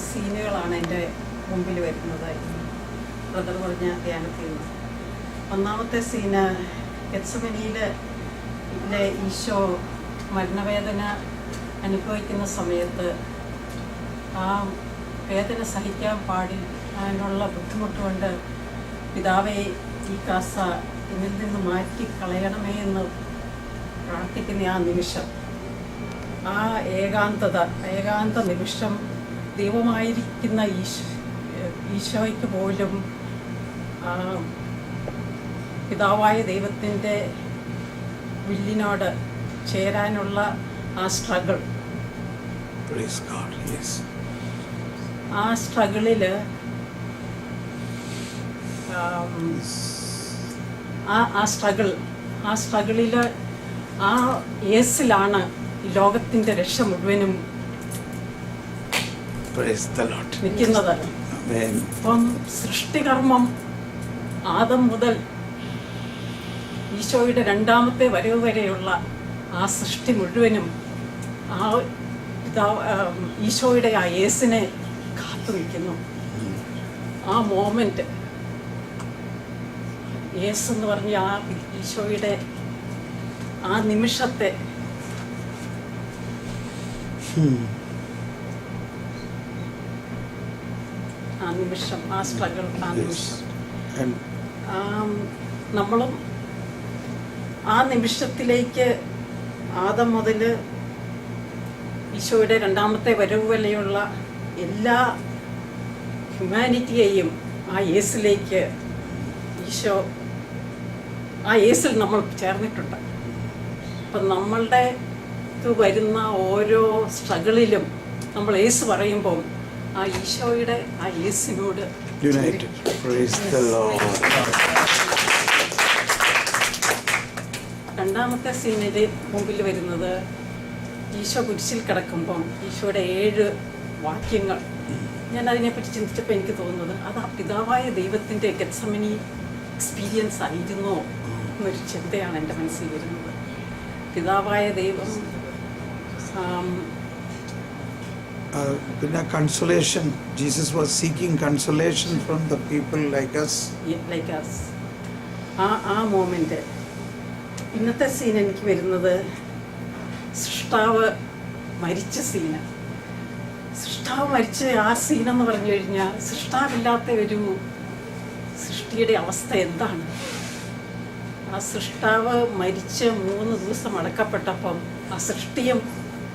സീനുകളാണ് എൻ്റെ മുമ്പിൽ വരുന്നത് ബ്രദർ പറഞ്ഞ ധ്യാനത്തിൽ നിന്ന്. ഒന്നാമത്തെ സീന് ഗെത്സമനിയിലെ ഈശോ മരണവേദന അനുഭവിക്കുന്ന സമയത്ത് ആ വേദന സഹിക്കാൻ അതിനുള്ള ബുദ്ധിമുട്ടുകൊണ്ട് പിതാവെ ഈ കാസ ഇതിൽ നിന്ന് മാറ്റി കളയണമേ എന്ന് പ്രാർത്ഥിക്കുന്ന ആ നിമിഷം, ആ ഏകാന്ത നിമിഷം ദൈവമായിരിക്കുന്ന ഈശോയ്ക്ക് പോലും പിതാവായ ദൈവത്തിൻ്റെ വില്ലിനോട് ചേരാനുള്ള ആ സ്ട്രഗിൾ, ആ സ്ട്രഗിളിൽ ആ സ്ട്രഗിളിൽ ആ യേസിലാണ് ലോകത്തിൻ്റെ രക്ഷ മുഴുവനും നിൽക്കുന്നത്. അപ്പം സൃഷ്ടികർമ്മം ആദം മുതൽ ഈശോയുടെ രണ്ടാമത്തെ വരവ് വരെയുള്ള ആ സൃഷ്ടി മുഴുവനും ആ ഈശോയുടെ ആ യേസിനെ കാത്തു നിൽക്കുന്നു. ആ മോമെന്റ്, യേസ് എന്ന് പറഞ്ഞ ആ ഈശോയുടെ ആ നിമിഷത്തെ ആ സ്ട്രഗിൾ, ആ നിമിഷം നമ്മളും ആ നിമിഷത്തിലേക്ക് ആദം മുതൽ ഈശോയുടെ രണ്ടാമത്തെ വരവ് വരെയുള്ള എല്ലാ ഹ്യൂമാനിറ്റിയെയും ആ യേസിലേക്ക് ഈശോ, ആ യേസിൽ നമ്മൾ ചേർന്നിട്ടുണ്ട്. അപ്പം നമ്മളുടെ വരുന്ന ഓരോ സ്ട്രഗിളിലും നമ്മൾ യേസ് പറയുമ്പോൾ ആ ഈശോയുടെ ആ യേസിനോട് രണ്ടാമത്തെ സീനിൽ മുമ്പിൽ വരുന്നത് ഈശോ കുരിശിൽ കിടക്കുമ്പം ഈശോയുടെ 7 വാക്യങ്ങൾ. ഞാൻ അതിനെപ്പറ്റി ചിന്തിച്ചപ്പോൾ എനിക്ക് തോന്നുന്നത് അത് ആ പിതാവായ ദൈവത്തിൻ്റെ ഗെത്സമനി എക്സ്പീരിയൻസ് ആയിരുന്നോ എന്നൊരു ചിന്തയാണ് എൻ്റെ മനസ്സിൽ വരുന്നത്. പിതാവായ ദൈവം പിന്നെ കൺസോലേഷൻ, Jesus was seeking കൺസോലേഷൻ from the people like us. ആ മോമെന്റ്. ഇന്നത്തെ സീൻ എനിക്ക് വരുന്നത് സൃഷ്ടാവ് മരിച്ച സീന്. സൃഷ്ടാവ് മരിച്ച ആ സീനെന്ന് പറഞ്ഞു കഴിഞ്ഞാൽ സൃഷ്ടാവില്ലാത്ത ഒരു സൃഷ്ടിയുടെ അവസ്ഥ എന്താണ്? ആ സൃഷ്ടാവ് മരിച്ച് 3 ദിവസം അടക്കപ്പെട്ടപ്പം ആ സൃഷ്ടിയും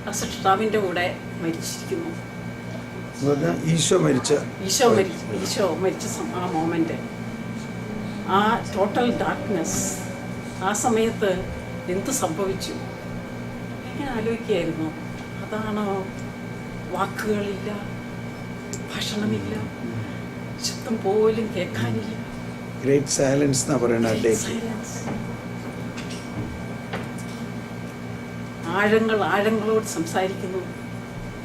ആ സൃഷ്ടാവിൻ്റെ കൂടെ മരിച്ചിരിക്കുന്നു. ഈശോ മരിച്ച ആ മോമെന്റ്, ആ ടോട്ടൽ ഡാർക്ക്നെസ്, ആ സമയത്ത് എന്ത് സംഭവിച്ചു? ഞാൻ ആലോചിക്കുകയായിരുന്നു, അതാണോ വാക്കുകളില്ല, ഭക്ഷണമില്ല, ശബ്ദം പോലും കേൾക്കാനില്ല, ഗ്രേറ്റ് സൈലൻസ് എന്നാ പറയുന്നത്. ആഴങ്ങളോട് സംസാരിക്കുന്നു.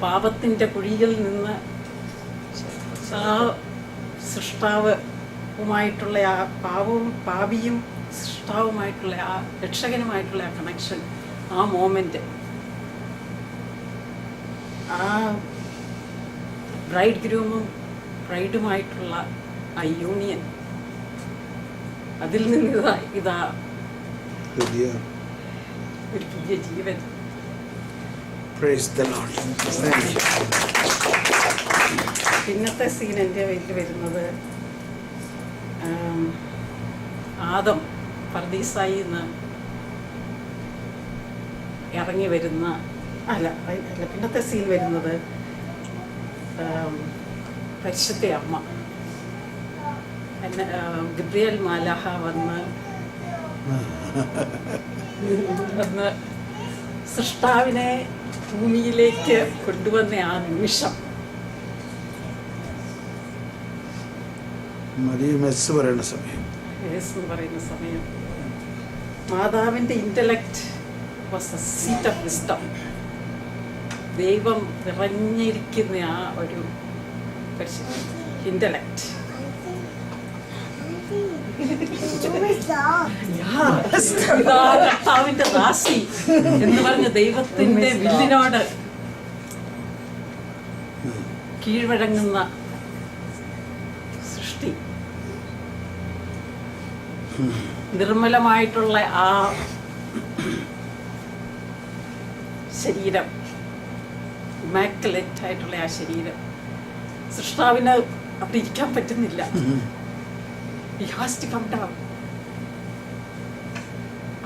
പാപത്തിൻ്റെ കുഴിയിൽ നിന്ന് ആ സൃഷ്ടാവുമായിട്ടുള്ള ആ പാപിയും സൃഷ്ടാവുമായിട്ടുള്ള ആ രക്ഷകനുമായിട്ടുള്ള ആ കണക്ഷൻ, ആ മോമെന്റ്, ആ ബ്രൈഡ് ഗ്രൂമും ബ്രൈഡുമായിട്ടുള്ള ആ യൂണിയൻ, അതിൽ നിന്ന് ഇതാ ഒരു പുതിയ ജീവൻ. Praise the Lord. Thank you. പിന്നത്തെ സീൻ എൻ്റെ വീട്ടിൽ വരുന്നത് ആദം പർദീസായി നിന്ന് ഇറങ്ങി വരുന്ന അല്ല പിന്നത്തെ സീൻ വരുന്നത് പരിശുദ്ധ അമ്മ ഗബ്രിയേൽ മാലാഹ വന്ന് സൃഷ്ടാവിനെ ഭൂമിയിലേക്ക് കൊണ്ടുവന്ന ആ നിമിഷം, പറയുന്ന സമയം മാതാവിൻ്റെ intellect was A seat of wisdom. ദൈവം നിറഞ്ഞിരിക്കുന്ന ആ ഒരു ഇൻ്റലക്റ്റ്, കർത്താവിന്റെ ദാസി എന്ന് പറഞ്ഞ ദൈവത്തിന്റെ വില്ലിനോട് കീഴ്വഴങ്ങുന്ന സൃഷ്ടി. നിർമ്മലമായിട്ടുള്ള ആ ശരീരം, ഇമാക്കുലേറ്റ് ആയിട്ടുള്ള ആ ശരീരം, സൃഷ്ടാവിന് അവിടെ ഇരിക്കാൻ പറ്റുന്നില്ല. He has to come down.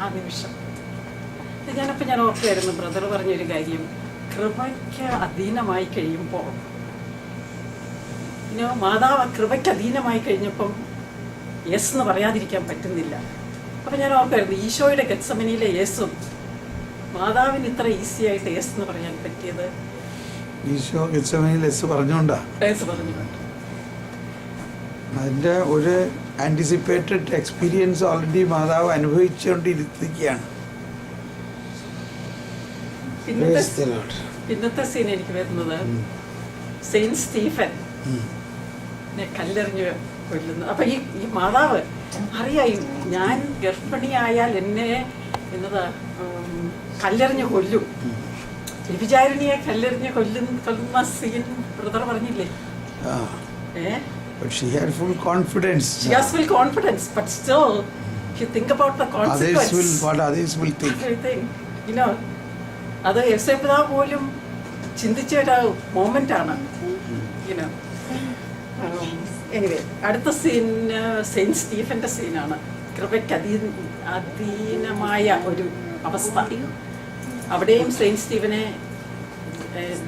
ആ നിമിഷം ഞാൻ ഓർക്കുകയായിരുന്നു ബ്രദർ പറഞ്ഞൊരു കാര്യം. കൃപയ്ക്ക് അധീനമായി കഴിയുമ്പോൾ, മാതാവ് കൃപയ്ക്ക് അധീനമായി കഴിഞ്ഞപ്പം യെസ് എന്ന് പറയാതിരിക്കാൻ പറ്റുന്നില്ല. അപ്പം ഞാൻ ഓർക്കായിരുന്നു ഈശോയുടെ ഗെത്സമനിയിലെ യേസും മാതാവിന് ഇത്ര ഈസി ആയിട്ട് യെസ് എന്ന് പറയാൻ പറ്റിയത് ഈശോ ഗെത്സമനിയിൽ യെസ് പറഞ്ഞുകൊണ്ടാ. യെസ് പറഞ്ഞുകൊണ്ട് അതിൻ്റെ ഒരു ആൻറ്റിസിപ്പേറ്റഡ് എക്സ്പീരിയൻസ് ഓൾറെഡി മാതാവ് അനുഭവിച്ചുകൊണ്ടിരിക്കുകയാണ്. പിന്നത്തെ സീൻ എനിക്ക് വരുന്നത് സെയിന്റ് സ്റ്റീഫൻ കല്ലെറിഞ്ഞ് കൊല്ലുന്നു. അപ്പൊ ഈ മാതാവ് അറിയാം ഞാൻ ഗർഭിണിയായാൽ എന്നെ എന്നതാ കല്ലെറിഞ്ഞ് കൊല്ലും, വ്യഭിചാരിണിയെ കല്ലെറിഞ്ഞ് കൊല്ലുന്ന സീൻ ബ്രദർ പറഞ്ഞില്ലേ? But she had full confidence. She has full confidence, but still, if you think about the consequence, what others will think. You know, അത് യേശുപിതാ പോലും ചിന്തിച്ച ഒരു മൊമെന്റ് ആണ്. യുനോ എനിവേ അടുത്ത സീൻ സെയിന്റ് സ്റ്റീഫന്റെ സീനാണ്. കൃപയ്ക്ക് അധീനമായ ഒരു അവസ്ഥ. അവിടെയും സെയിന്റ് സ്റ്റീഫനെ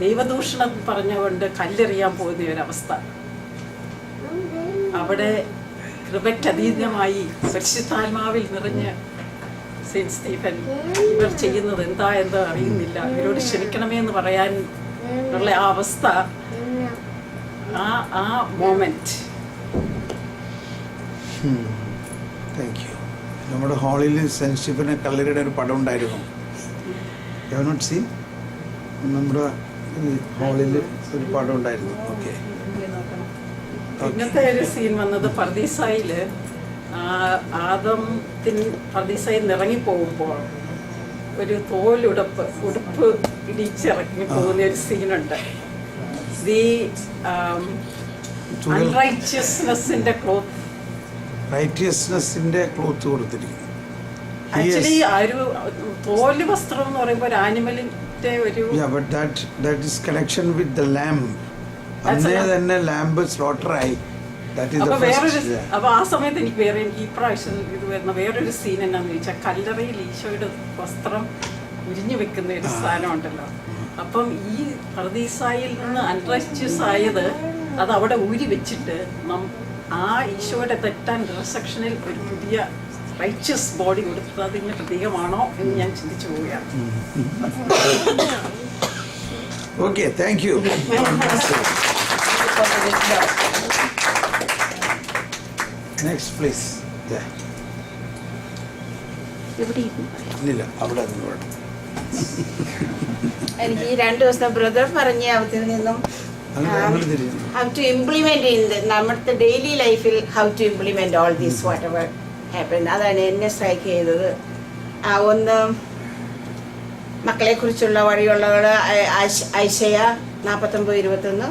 ദൈവദൂഷണം പറഞ്ഞുകൊണ്ട് കല്ലെറിയാൻ പോകുന്ന ഒരവസ്ഥ. അവിടെ കൃപയ്ക്കതീതമായി പരിശുദ്ധാത്മാവിൽ നിറഞ്ഞ് സെയിന്റ് സ്റ്റീഫൻ ഇവർ ചെയ്യുന്നത് എന്താ അറിയുന്നില്ല, ഇവരോട് ക്ഷമിക്കണമേ എന്ന് പറയാൻ ഉള്ള ആ അവസ്ഥ, ആ മോമെന്റ്. Thank you. നമ്മുടെ ഹാളിൽ സെയിന്റ് സ്റ്റീഫനെ കല്ലെറിയുടെ ഒരു പടം ഉണ്ടായിരുന്നു. You have not seen? നമ്മുടെ ഹാളിൽ ഒരു പടം ഉണ്ടായിരുന്നു. ഓക്കെ. ഇന്നത്തെ ഒരു സീൻ വന്നത് പർദീസായില് പർദീസായിൽ ഇറങ്ങിപ്പോകുമ്പോൾ ഒരു ഉടുപ്പ് ഇടിച്ചിറങ്ങി പോകുന്ന ഒരു സീനുണ്ട്. ദി അൺറൈറ്റിയസ്നെസ്സിന്റെ ക്ലോത്ത് കൊടുത്തിരിക്കുന്നു. ആക്ച്വലി ഒരു തോല് വസ്ത്രം എന്ന് പറയുമ്പോൾ ഒരു ആനിമലിന്റെ ഒരു കണക്ഷൻ വിത്ത് ദ ലാംബ്. അന്നേ തന്നെ ലാംബ് സ്ലോട്ടറായി. അപ്പൊ ആ സമയത്ത് എനിക്ക് ഈ പ്രാവശ്യം ഇത് വരുന്ന വേറൊരു സീൻ എന്നാന്ന് ചോദിച്ചാൽ കല്ലറയിൽ ഈശോയുടെ വസ്ത്രം ഉരിഞ്ഞു വെക്കുന്ന ഒരു സ്ഥാനം ഉണ്ടല്ലോ. അപ്പം ഈ പർദീസായിൽ നിന്ന് അൺറൈറ്റിയസ് ആയത് അത് അവിടെ ഊരി വെച്ചിട്ട് ആ ഈശോയുടെ തെറ്റാൻ റിസെക്ഷനിൽ ഒരു പുതിയ റൈച്ചസ് ബോഡി കൊടുത്തത് അതിന്റെ പ്രതീകമാണോ എന്ന് ഞാൻ ചിന്തിച്ചു പോവുകയാണ്. Okay, thank you. Next, please. Yeah. ഇല്ല, അവിടെ എനിക്ക് 2 ദിവസം ബ്രദർ പറഞ്ഞ അവത്തിൽ നിന്നും ഹൗ ടു ഇംപ്ലിമെന്റ് നമ്മുടെ ഡെയിലി ലൈഫിൽ how to implement all these whatever happen, അതാണ് എന്നെ സ്ട്രൈക്ക് ചെയ്തത്. ഒന്ന് മക്കളെ കുറിച്ചുള്ള വഴിയുള്ളവർ ഐശയ 49:21,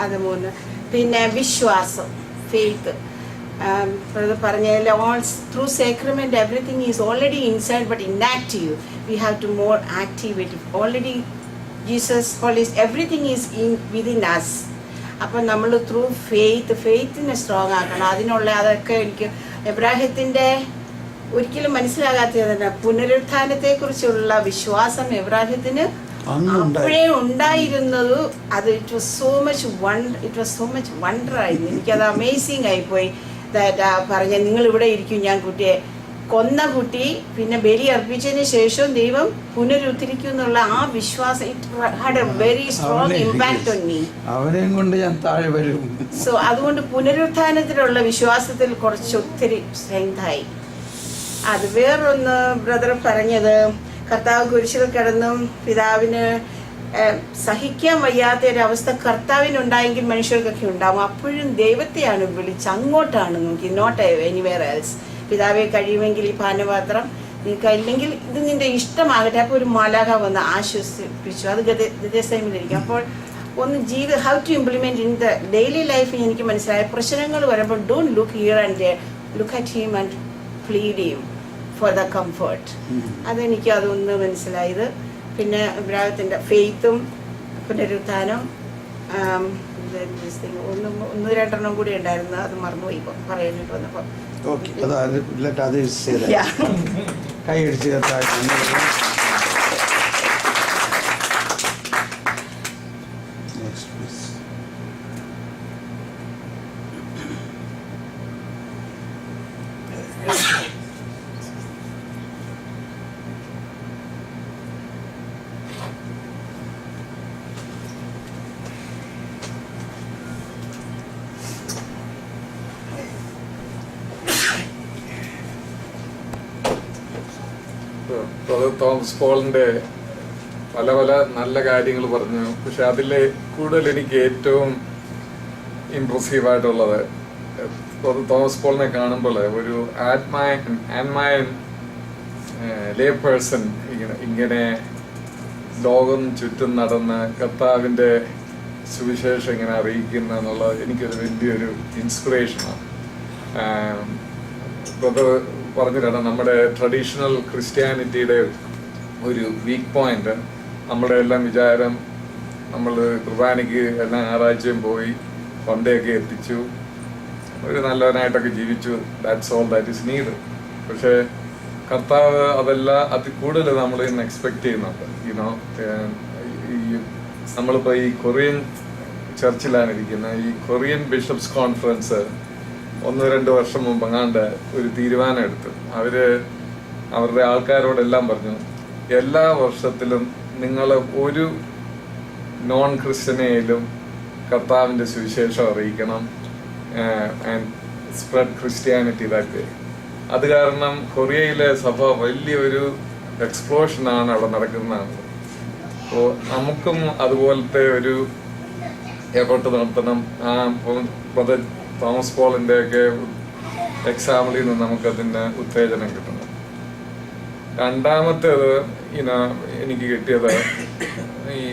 അത് 3. പിന്നെ വിശ്വാസം, ഫെയ്ത്ത്. പറഞ്ഞതിൽ all through sacrament everything is already inside but inactive. We have to more activate. Already Jesus holy everything is within us. അപ്പം നമ്മൾ ത്രൂ ഫെയ്ത്തിനെ സ്ട്രോങ് ആക്കണം. അതിനുള്ള അതൊക്കെ എനിക്ക് എബ്രാഹിത്തിൻ്റെ ഒരിക്കലും മനസ്സിലാകാത്തത് പുനരുത്ഥാനത്തെ കുറിച്ചുള്ള വിശ്വാസം എബ്രാഹിത്തിന് അപ്പോഴേ ഉണ്ടായിരുന്നത്. അത് it was so much wonder ആയിരുന്നു. എനിക്കത് അമേസിങ് ആയിപ്പോയി. പറഞ്ഞ നിങ്ങൾ ഇവിടെ ഇരിക്കും, ഞാൻ കുട്ടിയെ കൊന്ന കുട്ടി പിന്നെ ബലി അർപ്പിച്ചതിന് ശേഷം ദൈവം പുനരുദ്ധരിക്കും എന്നുള്ള ആ വിശ്വാസം it had A very strong impact on me. അവനെയും കൊണ്ട് ഞാൻ താഴെ വരും. സോ അതുകൊണ്ട് പുനരുത്ഥാനത്തിലുള്ള വിശ്വാസത്തിൽ ഒത്തിരി സ്ട്രെങ്ത് ആയി. അത് വേറൊന്ന് ബ്രദർ പറഞ്ഞത്, കർത്താവ് കുരിശിൽ കിടന്നും പിതാവിന് സഹിക്കാൻ വയ്യാത്ത ഒരവസ്ഥ കർത്താവിനുണ്ടായെങ്കിൽ മനുഷ്യർക്കൊക്കെ ഉണ്ടാവും. അപ്പോഴും ദൈവത്തെയാണ് വിളിച്ച് അങ്ങോട്ടാണ് നോക്കി, നോട്ട് എനിവേർ എൽസ്. പിതാവെ കഴിയുമെങ്കിൽ ഈ പാനപാത്രം നിനക്ക് ഇല്ലെങ്കിൽ ഇത് നിന്റെ ഇഷ്ടമാകട്ടെ. അപ്പോൾ ഒരു മാലാഖ വന്ന് ആശ്വസിപ്പിച്ചു. അത് ഗതസേമിലിരിക്കും. അപ്പോൾ ഒന്ന് how to implement in the daily life എനിക്ക് മനസ്സിലായ പ്രശ്നങ്ങൾ വരുമ്പോൾ don't look here and look at him and plead him for the comfort. അതെനിക്ക് അതൊന്ന് മനസ്സിലായത്. പിന്നെ ഇബ്രാഹിത്തിൻ്റെ ഫെയ്ത്തും പുനരുത്ഥാനം ഒന്ന് രണ്ടെണ്ണം കൂടി ഉണ്ടായിരുന്നു, അത് മറന്നുപോയി പറയാനായിട്ട് വന്നപ്പോൾ. കൈയടിച്ച് തോമസ് പോളിന്റെ പല പല നല്ല കാര്യങ്ങൾ പറഞ്ഞു. പക്ഷെ അതിൽ കൂടുതൽ എനിക്ക് ഏറ്റവും ഇംപ്രസീവായിട്ടുള്ളത് തോമസ് പോളിനെ കാണുമ്പോൾ ഒരു ആൻമായൻ ലേ പേഴ്സൺ ഇങ്ങനെ ലോകം ചുറ്റും നടന്ന് കർത്താവിന്റെ സുവിശേഷം ഇങ്ങനെ അറിയിക്കുന്ന എന്നുള്ളത് എനിക്കൊരു വലിയൊരു ഇൻസ്പിറേഷനാണ്. പറഞ്ഞിട്ടാണ് നമ്മുടെ ട്രഡീഷണൽ ക്രിസ്ത്യാനിറ്റിയുടെ ഒരു വീക്ക് പോയിന്റ്. നമ്മുടെ എല്ലാം വിചാരം നമ്മൾ കുർബാനയ്ക്ക് എല്ലാ ഞായറാഴ്ചയും പോയി പണ്ടേയൊക്കെ എത്തിച്ചു, ഒരു നല്ലവനായിട്ടൊക്കെ ജീവിച്ചു, that's all that is need. പക്ഷേ കർത്താവ് അതെല്ലാം കൂടുതൽ നമ്മൾ ഇന്ന് എക്സ്പെക്ട് ചെയ്യുന്നുണ്ട്. യുനോ നമ്മളിപ്പോൾ ഈ കൊറിയൻ ചർച്ചിലാണ് ഇരിക്കുന്നത്. ഈ കൊറിയൻ ബിഷപ്സ് കോൺഫറൻസ് 1-2 വർഷം മുമ്പ് അങ്ങാണ്ട് ഒരു തീരുമാനം എടുത്തു. അവരുടെ ആൾക്കാരോടെല്ലാം പറഞ്ഞു, എല്ലാ വർഷത്തിലും നിങ്ങൾ ഒരു നോൺ ക്രിസ്ത്യനെയിലും കർത്താവിൻ്റെ സുവിശേഷം അറിയിക്കണം and spread Christianity that way. അത് കാരണം കൊറിയയിലെ സഭ വലിയൊരു എക്സ്പ്ലോഷനാണ് അവിടെ നടക്കുന്നതാണ്. അപ്പോൾ നമുക്കും അതുപോലത്തെ ഒരു എഫർട്ട് നടത്തണം. തോമസ് പോളിന്റെ ഒക്കെ എക്സാമ്പിളിൽ നിന്ന് നമുക്കതിന് ഉത്തേജനം കിട്ടണം. രണ്ടാമത്തേത് എനിക്ക് കിട്ടിയത് ഈ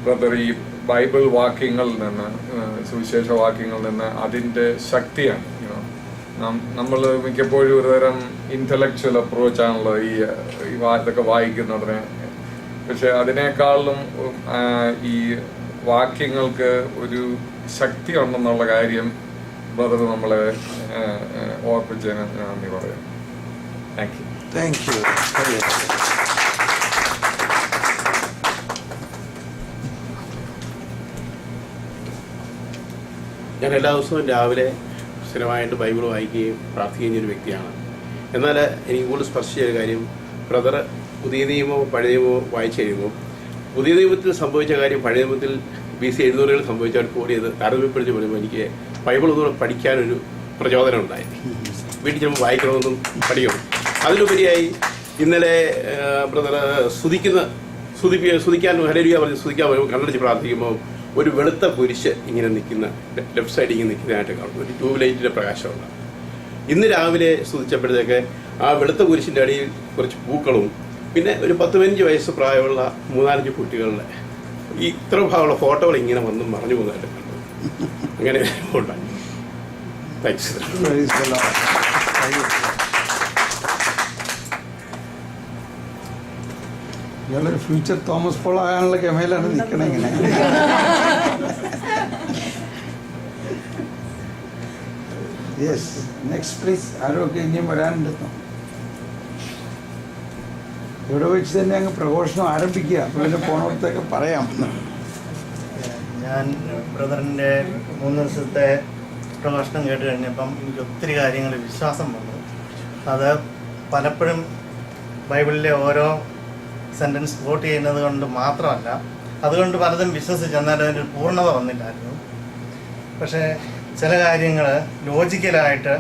ബ്രദർ ഈ ബൈബിൾ വാക്യങ്ങളിൽ നിന്ന്, സുവിശേഷ വാക്യങ്ങളിൽ നിന്ന് അതിൻ്റെ ശക്തിയാണ്. നമ്മൾ മിക്കപ്പോഴും ഒരുതരം ഇന്റലക്ച്വൽ അപ്രോച്ചാണല്ലോ ഇതൊക്കെ വായിക്കുന്നതിന്. പക്ഷെ അതിനേക്കാളും ഈ വാക്യങ്ങൾക്ക് ഒരു ശക്തി ഉണ്ടെന്നുള്ള കാര്യം ബ്രദർ നമ്മളെ ഓർപ്പിച്ചതിന് നന്ദി പറയാം. Thank you. ഞാൻ എല്ലാ ദിവസവും രാവിലെ സ്ഥിരമായിട്ട് ബൈബിൾ വായിക്കുകയും പ്രാർത്ഥിക്കുകയും ചെയ്യുന്ന വ്യക്തിയാണ്. എന്നാൽ എനിക്ക് കൂടുതൽ സ്പർശിച്ച ഒരു കാര്യം, ബ്രദർ പുതിയ നിയമവും പഴയ നിയമവും വായിച്ചു കഴിയുമ്പോൾ പുതിയ നിയമത്തിൽ സംഭവിച്ച കാര്യം പഴയ നിയമത്തിൽ BC 700 സംഭവിച്ചാൽ കൂടിയത് താരതമ്യപ്പെടുത്തി പറയുമ്പോൾ എനിക്ക് ബൈബിൾ ഒന്നുകൂടെ പഠിക്കാനൊരു പ്രചോദനം ഉണ്ടായി. വീട്ടിൽ ചെല്ലുമ്പോൾ വായിക്കണമെന്നും പഠിക്കണം. അതിലുപരിയായി ഇന്നലെ ബ്രദർ സ്തുതിക്കാൻ ഹല്ലേലൂയ പറഞ്ഞ് സ്തുതിക്കാൻ വരുമ്പോൾ കണ്ണടിച്ച് പ്രാർത്ഥിക്കുമ്പോൾ ഒരു വെളുത്ത കുരിശ് ഇങ്ങനെ നിൽക്കുന്ന ലെഫ്റ്റ് സൈഡിൽ ഇങ്ങനെ നിൽക്കുന്നതായിട്ട് കാണും. ഒരു ട്യൂബ് ലൈറ്റിൻ്റെ പ്രകാശമുണ്ട്. ഇന്ന് രാവിലെ സ്തുതിച്ചപ്പോഴത്തേക്ക് ആ വെളുത്ത കുരിശിൻ്റെ അടിയിൽ കുറച്ച് പൂക്കളും പിന്നെ ഒരു 10-15 വയസ്സ് പ്രായമുള്ള 3-4 കുട്ടികളുടെ ഈ ഇത്ര ഭാഗമുള്ള ഫോട്ടോകൾ ഇങ്ങനെ വന്നും മറഞ്ഞു പോകുന്നതായിട്ട് കണ്ടു. അങ്ങനെ ഉണ്ടായി. താങ്ക്സ്. ഇയാളൊരു ഫ്യൂച്ചർ തോമസ് പോൾ ആകാനുള്ള കെമയിലാണ് നിൽക്കണേ ഇങ്ങനെ. Yes, next please. ആരൊക്കെ ഇനിയും വരാനുണ്ടെന്നോ? ഇവിടെ വെച്ച് തന്നെ അങ്ങ് പ്രഘോഷണം ആരംഭിക്കുക. അപ്പോൾ പിന്നെ പോണോടത്തൊക്കെ പറയാം. ഞാൻ ബ്രദറിൻ്റെ 3 ദിവസത്തെ പ്രഭാഷണം കേട്ട് കഴിഞ്ഞപ്പം എനിക്ക് ഒത്തിരി കാര്യങ്ങൾ വിശ്വാസം വന്നു. അത് പലപ്പോഴും ബൈബിളിലെ ഓരോ സെൻറ്റൻസ് കോട്ട് ചെയ്യുന്നത് കൊണ്ട് മാത്രമല്ല, അതുകൊണ്ട് പലതും വിശ്വസിച്ച് എന്നാൽ അതിൻ്റെ പൂർണ്ണത വന്നില്ലായിരുന്നു. പക്ഷേ ചില കാര്യങ്ങൾ ലോജിക്കലായിട്ട്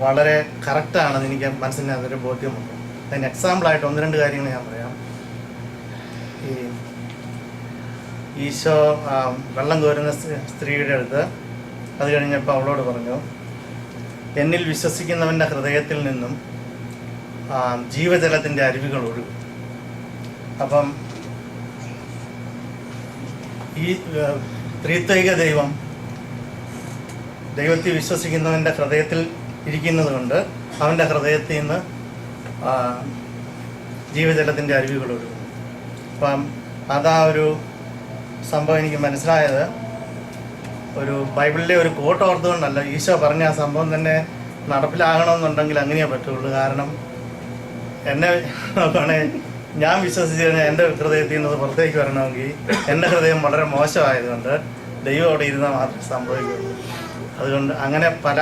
വളരെ കറക്റ്റാണെന്ന് എനിക്ക് മനസ്സിനകത്തൊരു ബോധ്യമുണ്ട്. അതിന് എക്സാമ്പിളായിട്ട് 1-2 കാര്യങ്ങൾ ഞാൻ പറയാം. ഈ ഈശോ വെള്ളം കോരുന്ന സ്ത്രീയുടെ അടുത്ത് അത് കഴിഞ്ഞപ്പോൾ അവളോട് പറഞ്ഞു, എന്നിൽ വിശ്വസിക്കുന്നവൻ്റെ ഹൃദയത്തിൽ നിന്നും ജീവജലത്തിൻ്റെ അരുവികൾ ഒഴുകും. അപ്പം ഈ ത്രിത്വൈക ദൈവത്തിൽ വിശ്വസിക്കുന്നവൻ്റെ ഹൃദയത്തിൽ ഇരിക്കുന്നത് കൊണ്ട് അവൻ്റെ ഹൃദയത്തിൽ നിന്ന് ജീവജലത്തിൻ്റെ അരുവികൾ ഒഴുകുന്നു. അപ്പം അതാ ഒരു സംഭവം എനിക്ക് മനസ്സിലായത്. ഒരു ബൈബിളിലെ ഒരു കോട്ട് ഓർത്തുകൊണ്ടല്ല, ഈശോ പറഞ്ഞ ആ സംഭവം തന്നെ നടപ്പിലാകണമെന്നുണ്ടെങ്കിൽ അങ്ങനെയേ പറ്റുള്ളൂ. കാരണം എന്നെ നോക്കുകയാണെങ്കിൽ ഞാൻ വിശ്വസിച്ച് കഴിഞ്ഞാൽ എൻ്റെ ഹൃദയത്തിൽ നിന്ന് പുറത്തേക്ക് വരണമെങ്കിൽ എൻ്റെ ഹൃദയം വളരെ മോശമായതുകൊണ്ട് ദൈവം അവിടെ ഇരുന്നാൽ മാത്രമേ സംഭവിക്കുള്ളൂ. അതുകൊണ്ട് അങ്ങനെ പല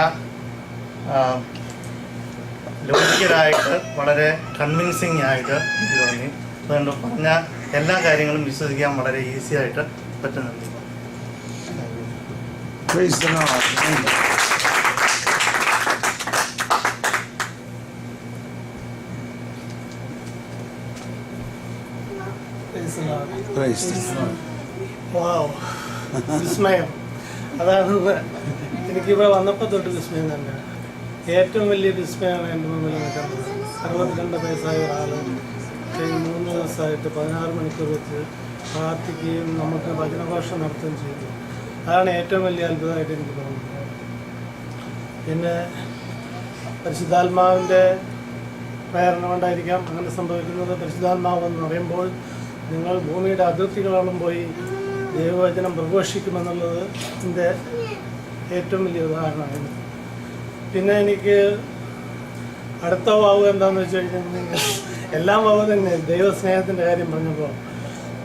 ലോജിക്കലായിട്ട് വളരെ കൺവിൻസിങ് ആയിട്ട് എനിക്ക് തോന്നി. അതുകൊണ്ട് പറഞ്ഞ എല്ലാ കാര്യങ്ങളും വിശ്വസിക്കാൻ വളരെ ഈസി ആയിട്ട് പറ്റുന്നുണ്ട്. Praise the Lord. Praise the Lord. വാവ്, വിസ്മയം. അതാണ് എനിക്കിവിടെ വന്നപ്പോൾ തൊട്ട് വിസ്മയം തന്നെ. ഏറ്റവും വലിയ വിസ്മയമാണ് എൻ്റെ മുമ്പിൽ നിൽക്കുന്നത്. 62 വയസ്സായ ഒരാൾ കഴിഞ്ഞ 3 ദിവസമായിട്ട് 16 മണിക്കൂർ വെച്ച് പ്രാർത്ഥിക്കുകയും നമുക്ക് വചനഘോഷം നടത്തുകയും ചെയ്തു. അതാണ് ഏറ്റവും വലിയ അത്ഭുതമായിട്ട് എനിക്ക് തോന്നുന്നത്. പിന്നെ പരിശുദ്ധാത്മാവിൻ്റെ പ്രേരണ കൊണ്ടായിരിക്കാം അങ്ങനെ സംഭവിക്കുന്നത്. പരിശുദ്ധാത്മാവ് എന്ന് പറയുമ്പോൾ നിങ്ങൾ ഭൂമിയുടെ അതിർത്തികളോളം പോയി ദൈവവചനം പ്രഘോഷിക്കുമെന്നുള്ളത് എൻ്റെ ഏറ്റവും വലിയ ഉദാഹരണമാണ്. പിന്നെ എനിക്ക് അടുത്ത വാവ് എന്താണെന്ന് വെച്ച് കഴിഞ്ഞിട്ടുണ്ടെങ്കിൽ എല്ലാം വാവ് തന്നെ. ദൈവസ്നേഹത്തിൻ്റെ കാര്യം പറഞ്ഞപ്പോൾ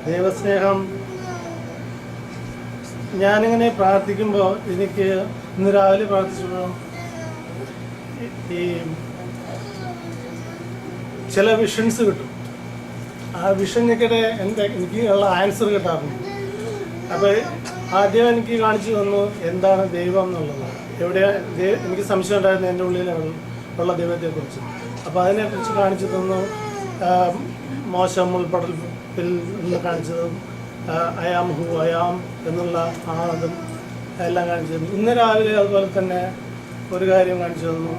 ദൈവസ്നേഹം ഞാനിങ്ങനെ പ്രാർത്ഥിക്കുമ്പോൾ എനിക്ക് ഇന്ന് രാവിലെ പ്രാർത്ഥിച്ചപ്പോൾ ഈ ചില വിഷൻസ് കിട്ടും. ആ വിഷനൊക്കെ എനിക്ക് ഉള്ള ആൻസർ കിട്ടാറുണ്ട്. അപ്പോൾ ആദ്യം എനിക്ക് കാണിച്ചു തന്നു എന്താണ് ദൈവം എന്നുള്ളത്. എനിക്ക് സംശയം ഉണ്ടായിരുന്നു എൻ്റെ ഉള്ളിൽ ഉള്ള ദൈവത്തെക്കുറിച്ച്. അപ്പോൾ അതിനെക്കുറിച്ച് കാണിച്ചു തന്നു. മോശം ഉൾപ്പെടൽ നിന്ന് കാണിച്ചതും അയാം ഹു അയാം എന്നുള്ള ആനന്ദം എല്ലാം കാണിച്ചു തന്നു. ഇന്ന് രാവിലെ അതുപോലെ തന്നെ ഒരു കാര്യം കാണിച്ചു തന്നു.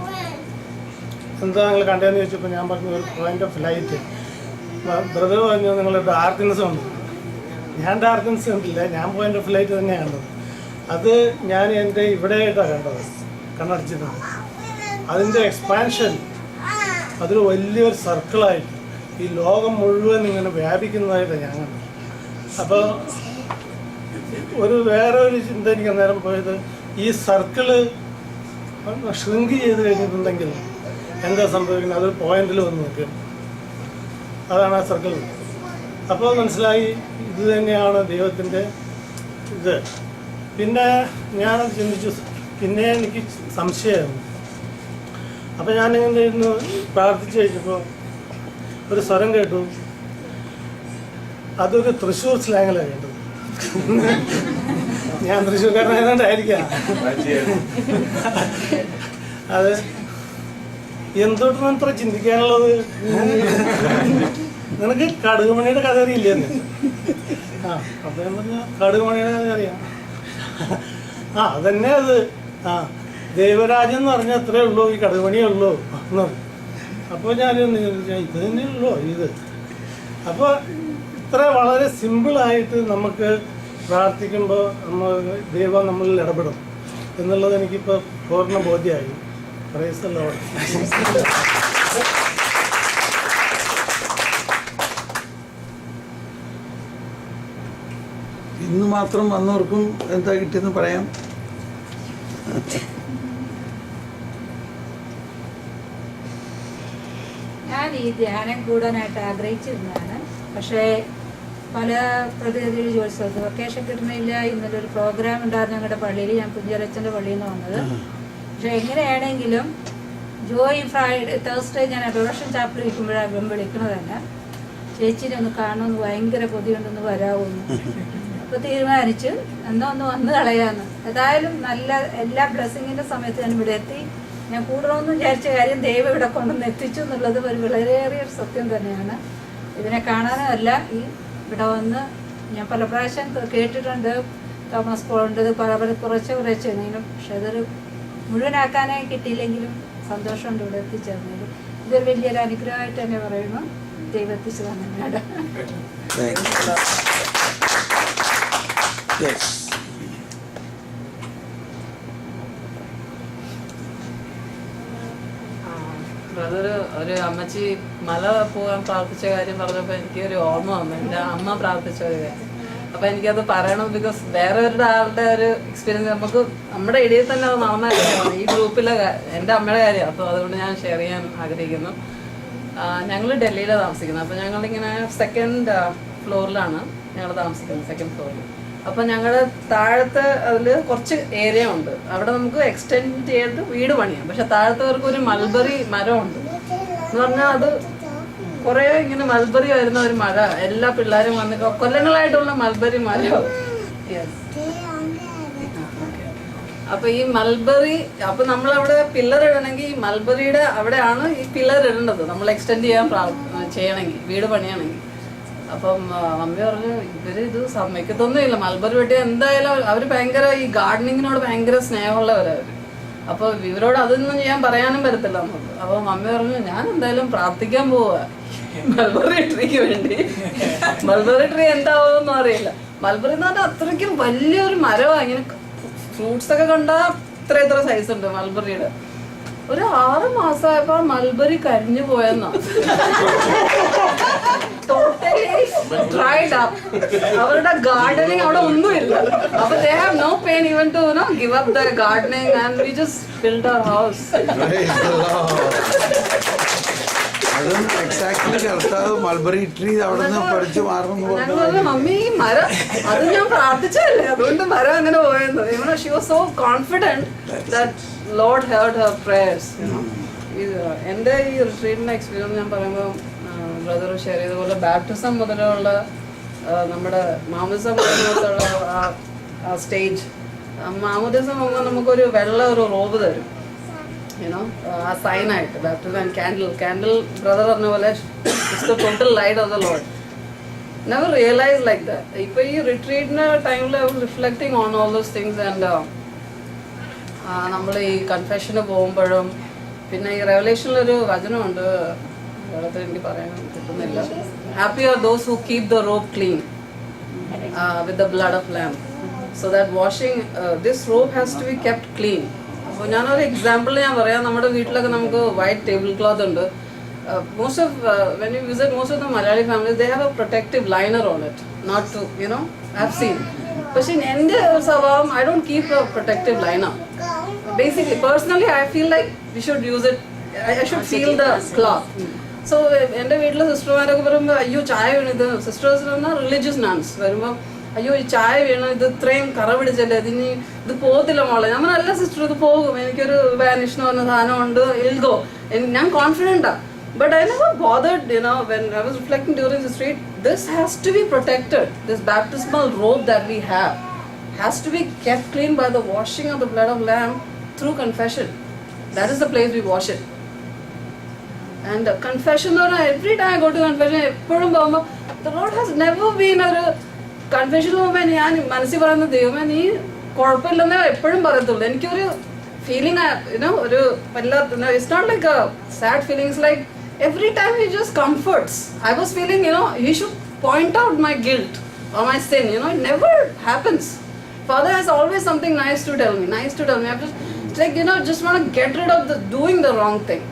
എന്താ നിങ്ങൾ കണ്ടതെന്ന് ചോദിച്ചപ്പോൾ ഞാൻ പറഞ്ഞു ഒരു പോയിന്റ് ഓഫ് ലൈറ്റ്. ബ്രദർ പറഞ്ഞു നിങ്ങൾ ഡാർക്ക്നെസ് ഉണ്ട്. ഞാൻ ഡാർക്ക്നെസ് കണ്ടില്ല, ഞാൻ പോയിന്റ് ഓഫ് ലൈറ്റ് തന്നെയാണ് കണ്ടത്. അത് ഞാൻ എൻ്റെ ഇവിടെയായിട്ടാണ് കണ്ടത്, കണ്ണടച്ചിട്ടുണ്ട്. അതിൻ്റെ എക്സ്പാൻഷൻ അതൊരു വലിയൊരു സർക്കിളായിട്ട് ഈ ലോകം മുഴുവൻ ഇങ്ങനെ വ്യാപിക്കുന്നതായിട്ടാണ് ഞാൻ കണ്ടത്. അപ്പോൾ വേറെ ഒരു ചിന്ത എനിക്ക് അന്നേരം പോയത്, ഈ സർക്കിള് ഷ്രിങ്ക് ചെയ്ത് കഴിഞ്ഞിട്ടുണ്ടെങ്കിൽ എന്താ സംഭവിക്കുന്നത്, അതൊരു പോയിന്റിൽ വന്ന് നിൽക്കും. അതാണ് ആ സർക്കിൾ. അപ്പോൾ മനസ്സിലായി ഇത് തന്നെയാണ് ദൈവത്തിൻ്റെ ഇത്. പിന്നെ ഞാനത് ചിന്തിച്ചു. പിന്നെ എനിക്ക് സംശയമായിരുന്നു. അപ്പോൾ ഞാനിങ്ങനെ ഇരുന്ന് പ്രാർത്ഥിച്ച് കഴിഞ്ഞപ്പോൾ ഒരു സ്വരം കേട്ടു. അതൊരു തൃശ്ശൂർ സ്ലാങ്ങിലാണ് കേട്ടത്. ഞാൻ തൃശ്ശൂർക്കാരനായതുകൊണ്ടായിരിക്കാം. അത് എന്തുകൊണ്ടാണ് ഇത്ര ചിന്തിക്കാനുള്ളത്? നിനക്ക് കടുകുമണിയുടെ കഥ അറിയില്ലെന്ന്. അപ്പം ഞാൻ പറഞ്ഞ കടുകുമണിയുടെ കഥ അറിയാം. അതന്നെ അത്. ദൈവരാജ്യം എന്ന് പറഞ്ഞാൽ അത്രേ ഉള്ളൂ, ഈ കടുകുമണിയേ ഉള്ളൂ എന്ന് പറഞ്ഞു. അപ്പോൾ ഞാൻ ഇത് തന്നെയുള്ളൂ ഇത്. അപ്പോൾ ഇത്ര വളരെ സിമ്പിളായിട്ട് നമുക്ക് പ്രാർത്ഥിക്കുമ്പോൾ ദൈവം നമ്മളിൽ ഇടപെടും എന്നുള്ളത് എനിക്കിപ്പോൾ പൂർണ്ണ ബോധ്യമായി. Praise the Lord. ഇന്ന് മാത്രം വന്നവർക്കും എന്താ കിട്ടിയെന്ന് പറയാം. ഞാൻ ഈ ധ്യാനം കൂടാനായിട്ട് ആഗ്രഹിച്ചിരുന്നതാണ്. പക്ഷേ പല പ്രതിനിധികൾ ജോലി സ്ഥലത്ത് വെക്കേഷൻ കിട്ടണില്ല. ഇന്നലെ ഒരു പ്രോഗ്രാം ഉണ്ടായിരുന്നു ഞങ്ങളുടെ പള്ളിയിൽ. ഞാൻ കുഞ്ഞരച്ചൻ്റെ പള്ളിയിൽ നിന്ന് വന്നത്. പക്ഷെ എങ്ങനെയാണെങ്കിലും ജോയി തേഴ്സ്ഡേ ഞാൻ അഡോറേഷൻ ചാപ്പിൽ ഇരിക്കുമ്പോഴാണ് വിളിക്കുന്നത് തന്നെ, ചേച്ചിനെ ഒന്ന് കാണുമെന്ന് ഭയങ്കര കൊതിയുണ്ടെന്ന് വരാവുന്നു. അപ്പോൾ തീരുമാനിച്ചു എന്നാ ഒന്ന് വന്ന് കളയാന്ന്. ഏതായാലും നല്ല എല്ലാ ബ്ലെസ്സിങ്ങിൻ്റെ സമയത്ത് ഞാൻ ഇവിടെ എത്തി. ഞാൻ കൂടണമെന്ന് വിചാരിച്ച കാര്യം ദൈവം ഇവിടെ കൊണ്ടുവന്ന് എത്തിച്ചു എന്നുള്ളത് ഒരു വളരെയേറിയൊരു സത്യം തന്നെയാണ്. ഇതിനെ കാണാനല്ല, ഈ ഇവിടെ വന്ന് ഞാൻ പല പ്രാവശ്യം കേട്ടിട്ടുണ്ട് തോമസ് പോളുണ്ട് കുറച്ച് കുറച്ചെങ്കിലും, പക്ഷെ അതൊരു മുഴുവനാക്കാനായി കിട്ടിയില്ലെങ്കിലും സന്തോഷമുണ്ട് ഇവിടെ എത്തിച്ചേർന്നതിൽ. ഇതൊരു വലിയൊരു അനുഗ്രഹമായിട്ട് തന്നെ പറയുന്നു. ദൈവം എത്തിച്ചു തന്നെയാണ്. Yes. ബ്രദർ ഒരു അമ്മച്ചി മല പോകാൻ പ്രാർത്ഥിച്ച കാര്യം പറഞ്ഞപ്പോൾ എനിക്ക് ഒരു ഓർമ്മ വന്നു. എൻ്റെ അമ്മ പ്രാർത്ഥിച്ച ഒരു കാര്യം. അപ്പൊ എനിക്കത് പറയണം. ബിക്കോസ് വേറെ ഒരാളുടെ ഒരു എക്സ്പീരിയൻസ് നമുക്ക് നമ്മുടെ ഇടയിൽ തന്നെ അത് നടന്ന കാര്യമാണ്. ഈ ഗ്രൂപ്പിലെ എൻ്റെ അമ്മയുടെ കാര്യം. അപ്പോൾ അതുകൊണ്ട് ഞാൻ ഷെയർ ചെയ്യാൻ ആഗ്രഹിക്കുന്നു. ഞങ്ങൾ ഡൽഹിയിലാണ് താമസിക്കുന്നത്. അപ്പോൾ ഞങ്ങളിങ്ങനെ 2nd ഫ്ലോറിലാണ് ഞങ്ങൾ താമസിക്കുന്നത്, 2nd ഫ്ലോറിൽ. അപ്പോൾ ഞങ്ങളുടെ താഴത്തെ അതിൽ കുറച്ച് ഏരിയ ഉണ്ട്. അവിടെ നമുക്ക് എക്സ്റ്റെൻഡ് ചെയ്തിട്ട് വീട് പണിയാം. പക്ഷെ താഴത്തവർക്ക് ഒരു മൾബറി മരമുണ്ട് എന്ന് പറഞ്ഞാൽ അത് കുറേ ഇങ്ങനെ മൾബറി വരുന്ന ഒരു മഴ. എല്ലാ പിള്ളേരും വന്ന് കൊല്ലങ്ങളായിട്ടുള്ള മൾബറി മരം. അപ്പൊ ഈ മൾബറി, അപ്പൊ നമ്മളവിടെ പില്ലർ ഇടണമെങ്കിൽ ഈ മൾബറിയുടെ അവിടെയാണ് ഈ പില്ലർ ഇടേണ്ടത്, നമ്മൾ എക്സ്റ്റെൻഡ് ചെയ്യണമെങ്കിൽ, വീട് പണിയാണെങ്കിൽ. അപ്പം മമ്മി പറഞ്ഞു ഇവര് ഇത് സമ്മതിക്കത്തൊന്നുമില്ല, മൾബറി വെട്ടി എന്തായാലും അവർ ഭയങ്കര ഈ ഗാർഡനിങ്ങിനോട് ഭയങ്കര സ്നേഹമുള്ളവരവര്. അപ്പൊ ഇവരോട് അതൊന്നും ചെയ്യാൻ പറയാനും പറ്റത്തില്ല നമുക്ക്. അപ്പൊ മമ്മി പറഞ്ഞു ഞാൻ എന്തായാലും പ്രാർത്ഥിക്കാൻ പോവാ മൾബറി ട്രീക്ക് വേണ്ടി. മൾബറി ട്രീ എന്താവുമെന്നും അറിയില്ല. മൾബറി എന്ന് പറഞ്ഞാൽ അത്രയ്ക്കും വലിയൊരു മരമാണ്. ഇങ്ങനെ ഫ്രൂട്ട്സ് ഒക്കെ കണ്ടാൽ ഇത്ര സൈസ് ഉണ്ട് മൾബറിയുടെ. ഒരു 6 മാസമായപ്പോ മൾബറി കരിഞ്ഞു പോയെന്നാ. Totally dried up. അവരുടെ ഗാർഡനിങ് അവിടെ ഒന്നുമില്ല. അപ്പൊ they have no pain even to give up the gardening and we just built our house. അതും എക്സാക്ട്ലി കർത്താവ് മൾബറി ട്രീ അവിടെ നിന്ന് പഠിച്ചു മാറുന്നു. മമ്മി ഈ മരം അത് ഞാൻ പ്രാർത്ഥിച്ചല്ലേ, അതുകൊണ്ട് മരം അങ്ങനെ പോയെന്ന്. She was so confident that Lord heard her prayers. എൻ്റെ ഈ റിട്രീറ്റിൻ്റെ എക്സ്പീരിയൻസ് ഞാൻ പറയുമ്പോൾ ബ്രദർ ഷെയർ ചെയ്തതുപോലെ ബാപ്റ്റിസം മുതലുള്ള നമ്മുടെ മാമോദിസം മുതലുള്ള ആ സ്റ്റേജ്, മാമോദിസം പോകുമ്പോൾ നമുക്കൊരു ഒരു റോബ് തരും, ആ സൈനായിട്ട്. ബാപ്റ്റിസം കാൻഡിൽ ബ്രദർ പറഞ്ഞ പോലെ it's the total light of the lord. Never realize like that. ഇപ്പോൾ ഈ റിട്രീറ്റിൻ്റെ ടൈമിൽ I was reflecting on all those things. And നമ്മൾ ഈ കൺഫെഷന് പോകുമ്പോഴും പിന്നെ ഈ റെവലേഷനിലൊരു വചനമുണ്ട്, എനിക്ക് പറയാൻ കിട്ടുന്നില്ല. Happy are those who keep the robe clean with the blood of lamb so that washing this robe has to be kept clean. അപ്പോൾ ഞാനൊരു എക്സാമ്പിൾ ഞാൻ പറയാം. നമ്മുടെ വീട്ടിലൊക്കെ നമുക്ക് വൈറ്റ് ടേബിൾ ക്ലോത്ത് ഉണ്ട്. most of when you visit most of the Malayali families, they have a protective liner on it, not to I've seen. But in India സ്വഭാവം I don't keep a protective liner. Basically, personally, I feel like we should use it. I should feel the cloth. So എൻ്റെ വീട്ടിലെ സിസ്റ്റർമാരൊക്കെ പറയുമ്പോൾ അയ്യോ ചായ വീണ്, ഇത് sisters പറഞ്ഞാൽ religious nuns വരുമ്പോൾ അയ്യോ ഈ ചായ വീണ്, ഇത് ഇത്രയും കറ പിടിച്ചല്ലേ, ഇത് പോകത്തില്ല മോളെ. ഞാൻ നല്ല സിസ്റ്റർ ഇത് പോകും, എനിക്കൊരു വാനിഷ് എന്ന് പറഞ്ഞ സാധനമുണ്ട്, ഇൽഗോ, ഞാൻ കോൺഫിഡൻറ്റാ. But I never bothered, when I was reflecting during this retreat, this has to be protected. This baptismal robe that we have has to be kept clean by the washing of the blood of Lamb through confession. That is the place we wash it. And confession, every time I go to confession, the Lord has never been a confession moment. ഞാൻ മനസ്സിൽ പറയുന്ന ദൈവമേ നീ കുഴപ്പമില്ലെന്നേ എപ്പോഴും പറയത്തുള്ളൂ. എനിക്കൊരു feeling, ഒരു it's not like a sad feeling. It's like every time he just comforts. I was feeling, he should point out my guilt or my sin. It never happens. Father has always something nice to tell me. It's like, just want to get rid of doing the wrong thing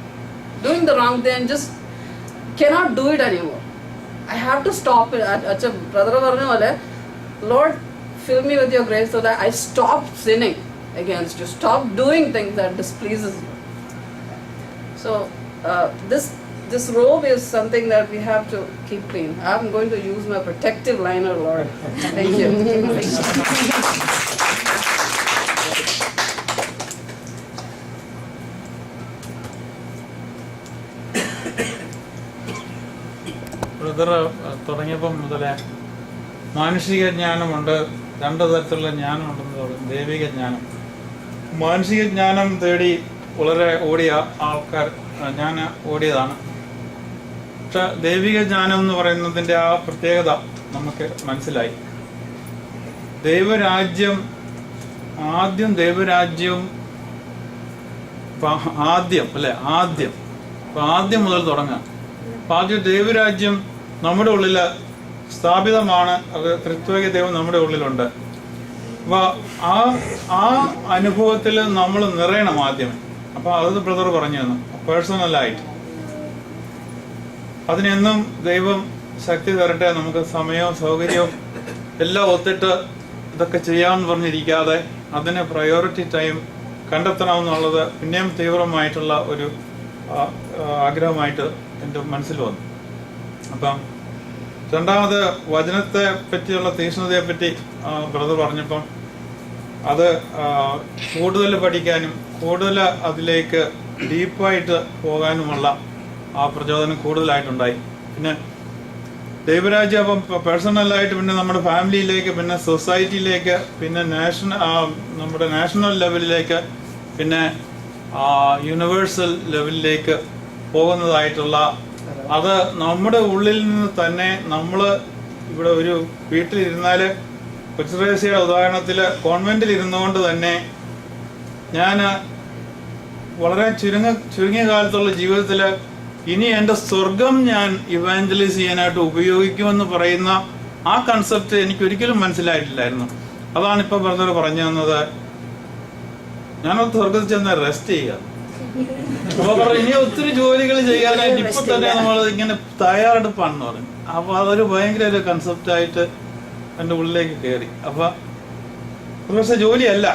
and just cannot do it anymore. I have to stop it. Acha brother varne wale, Lord, fill me with your grace so that I stop sinning against you, stop doing things that displeases you. So this robe is something that we have to keep clean. I'm going to use my protective liner, Lord. Thank you. Brother തുടങ്ങിയപ്പം മുതലേ മാനുഷിക ജ്ഞാനമുണ്ട്, 2 തരത്തിലുള്ള ജ്ഞാനമുണ്ടെന്ന് പറയും. ദൈവിക ജ്ഞാനം, മാനുഷിക ജ്ഞാനം തേടി വളരെ ഓടിയ ആൾക്കാർ ഞാൻ ഓടിയതാണ്. പക്ഷെ ദൈവിക ജ്ഞാനം എന്ന് പറയുന്നതിൻ്റെ ആ പ്രത്യേകത നമുക്ക് മനസ്സിലായി. ദൈവരാജ്യം ആദ്യം മുതൽ തുടങ്ങാം. അപ്പം ആദ്യം ദൈവരാജ്യം നമ്മുടെ ഉള്ളിൽ സ്ഥാപിതമാണ്. അത് ത്രിത്വൈക ദൈവം നമ്മുടെ ഉള്ളിലുണ്ട്. അപ്പൊ ആ അനുഭവത്തിൽ നമ്മൾ നിറയണം ആദ്യമേ. അപ്പൊ അത് ബ്രദർ പറഞ്ഞു തന്നു പേഴ്സണലായിട്ട്. അതിനെന്നും ദൈവം ശക്തി തരട്ടെ. നമുക്ക് സമയവും സൗകര്യവും എല്ലാം ഒത്തിട്ട് ഇതൊക്കെ ചെയ്യാമെന്ന് പറഞ്ഞിരിക്കാതെ അതിന് പ്രയോറിറ്റി ടൈം കണ്ടെത്തണമെന്നുള്ളത് പിന്നെയും തീവ്രമായിട്ടുള്ള ഒരു ആഗ്രഹമായിട്ട് എൻ്റെ മനസ്സിൽ വന്നു. അപ്പം രണ്ടാമത് വചനത്തെ പറ്റിയുള്ള തീക്ഷ്ണതയെ പറ്റി ബ്രദർ പറഞ്ഞപ്പം അത് കൂടുതൽ പഠിക്കാനും കൂടുതൽ അതിലേക്ക് ഡീപ്പായിട്ട് പോകാനുമുള്ള ആ പ്രചോദനം കൂടുതലായിട്ടുണ്ടായി. പിന്നെ ദൈവരാജ്യം അപ്പം പേഴ്സണലായിട്ട്, പിന്നെ നമ്മുടെ ഫാമിലിയിലേക്ക്, പിന്നെ സൊസൈറ്റിയിലേക്ക്, പിന്നെ നമ്മുടെ നാഷണൽ ലെവലിലേക്ക്, പിന്നെ യൂണിവേഴ്സൽ ലെവലിലേക്ക് പോകുന്നതായിട്ടുള്ള അത് നമ്മുടെ ഉള്ളിൽ നിന്ന് തന്നെ. നമ്മൾ ഇവിടെ ഒരു വീട്ടിലിരുന്നാൽ കൊച്ചുറേസ്യയുടെ ഉദാഹരണത്തിൽ കോൺവെന്റിൽ ഇരുന്നുകൊണ്ട് തന്നെ ഞാൻ വളരെ ചുരുങ്ങിയ കാലത്തുള്ള ജീവിതത്തിൽ ഇനി എൻ്റെ സ്വർഗം ഞാൻ ഇവാഞ്ചലൈസ് ചെയ്യാനായിട്ട് ഉപയോഗിക്കുമെന്ന് പറയുന്ന ആ കൺസെപ്റ്റ് എനിക്ക് ഒരിക്കലും മനസ്സിലായിട്ടില്ലായിരുന്നു. അതാണ് ഇപ്പൊ ബ്രദർ പറഞ്ഞു തന്നത്. ഞാനത് സ്വർഗത്തിൽ ചെന്ന് റെസ്റ്റ് ചെയ്യുക. അപ്പൊ പറഞ്ഞു ഇനി ഒത്തിരി ജോലികൾ ചെയ്യാനായിട്ട് ഇപ്പൊ തന്നെ നമ്മൾ ഇങ്ങനെ തയ്യാറെടുപ്പാണെന്ന് പറഞ്ഞു. അപ്പൊ അതൊരു ഭയങ്കര ഒരു കൺസെപ്റ്റായിട്ട് എൻ്റെ ഉള്ളിലേക്ക് കയറി. അപ്പൊ ഒരു പക്ഷെ ജോലിയല്ല